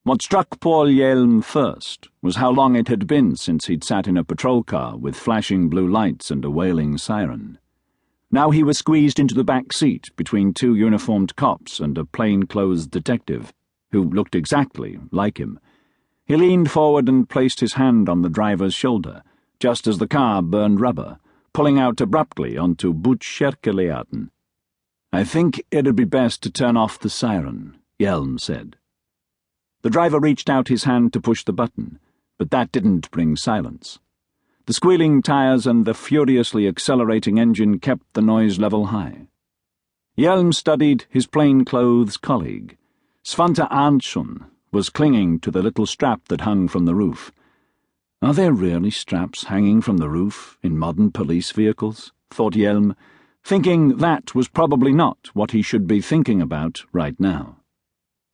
What struck Paul Hjelm first was how long it had been since he'd sat in a patrol car with flashing blue lights and a wailing siren. Now he was squeezed into the back seat between two uniformed cops and a plainclothes detective, who looked exactly like him. He leaned forward and placed his hand on the driver's shoulder, just as the car burned rubber, pulling out abruptly onto Butscherkeleaten. "I think it'd be best to turn off the siren," Hjelm said. The driver reached out his hand to push the button, but that didn't bring silence. The squealing tires and the furiously accelerating engine kept the noise level high. Hjelm studied his plainclothes colleague. Svante Arnsson was clinging to the little strap that hung from the roof. Are there really straps hanging from the roof in modern police vehicles? Thought Hjelm, thinking that was probably not what he should be thinking about right now.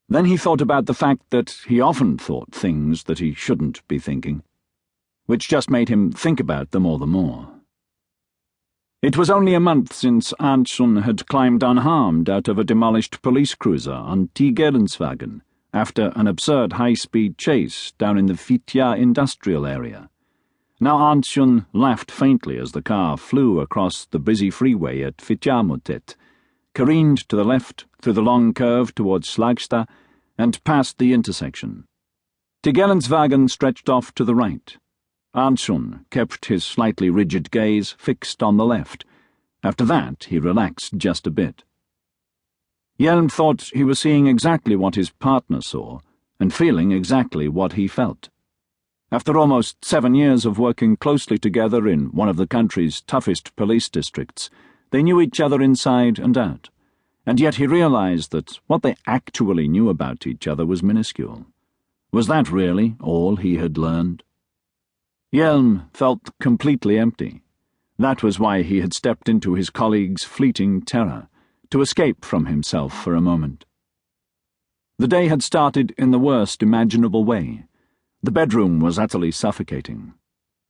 Then he thought about the fact that he often thought things that he shouldn't be thinking, which just made him think about them all the more. It was only a month since Arnsson had climbed unharmed out of a demolished police cruiser on Tiggerenswagen after an absurd high-speed chase down in the Fitja industrial area. Now Arnsson laughed faintly as the car flew across the busy freeway at Fitjamotet, careened to the left through the long curve towards Slagsta, and past the intersection. Tiggerenswagen stretched off to the right. Arnsson kept his slightly rigid gaze fixed on the left. After that, he relaxed just a bit. Hjelm thought he was seeing exactly what his partner saw, and feeling exactly what he felt. After almost 7 years of working closely together in one of the country's toughest police districts, they knew each other inside and out, and yet he realized that what they actually knew about each other was minuscule. Was that really all he had learned? Hjelm felt completely empty. That was why he had stepped into his colleague's fleeting terror, to escape from himself for a moment. The day had started in the worst imaginable way. The bedroom was utterly suffocating.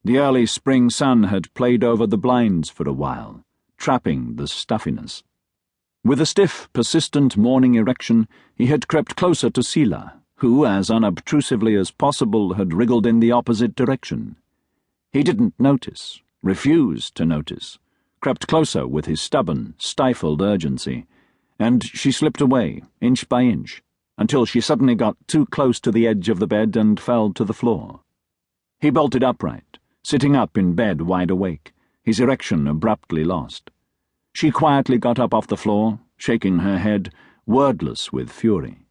The early spring sun had played over the blinds for a while, trapping the stuffiness. With a stiff, persistent morning erection, he had crept closer to Sila, who, as unobtrusively as possible, had wriggled in the opposite direction. He didn't notice, refused to notice, crept closer with his stubborn, stifled urgency, and she slipped away, inch by inch, until she suddenly got too close to the edge of the bed and fell to the floor. He bolted upright, sitting up in bed wide awake, his erection abruptly lost. She quietly got up off the floor, shaking her head, wordless with fury.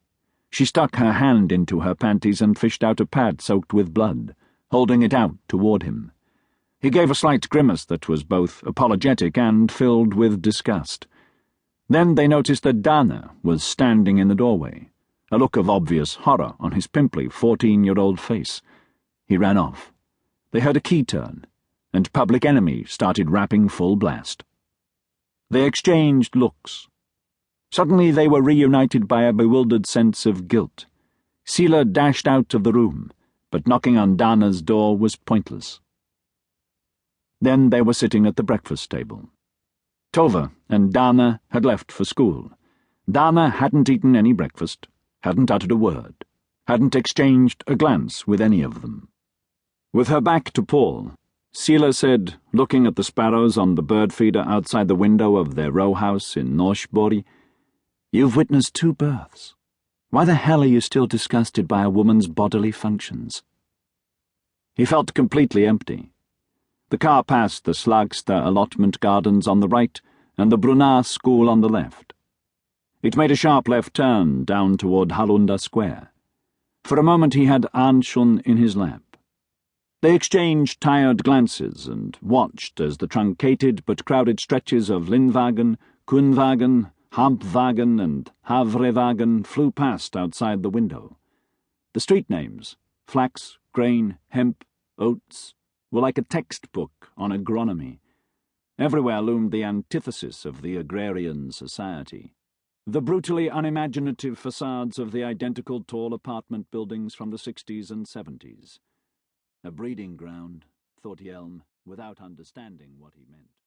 She stuck her hand into her panties and fished out a pad soaked with blood, holding it out toward him. He gave a slight grimace that was both apologetic and filled with disgust. Then they noticed that Dana was standing in the doorway, a look of obvious horror on his pimply 14-year-old face. He ran off. They heard a key turn, and Public Enemy started rapping full blast. They exchanged looks. Suddenly they were reunited by a bewildered sense of guilt. Sila dashed out of the room, but knocking on Dana's door was pointless. Then they were sitting at the breakfast table. Tova and Dana had left for school. Dana hadn't eaten any breakfast, hadn't uttered a word, hadn't exchanged a glance with any of them. With her back to Paul, Sila said, looking at the sparrows on the bird feeder outside the window of their row house in Norsborg, "You've witnessed 2 births. Why the hell are you still disgusted by a woman's bodily functions?" He felt completely empty. The car passed the Slagsta allotment gardens on the right and the Brunnar school on the left. It made a sharp left turn down toward Hallunda Square. For a moment he had Arnsson in his lap. They exchanged tired glances and watched as the truncated but crowded stretches of Lindwagen, Kuhnwagen, Hampwagen, and Havrewagen flew past outside the window. The street names, flax, grain, hemp, oats, were like a textbook on agronomy. Everywhere loomed the antithesis of the agrarian society. The brutally unimaginative facades of the identical tall apartment buildings from the 60s and 70s. A breeding ground, thought Hjelm, without understanding what he meant.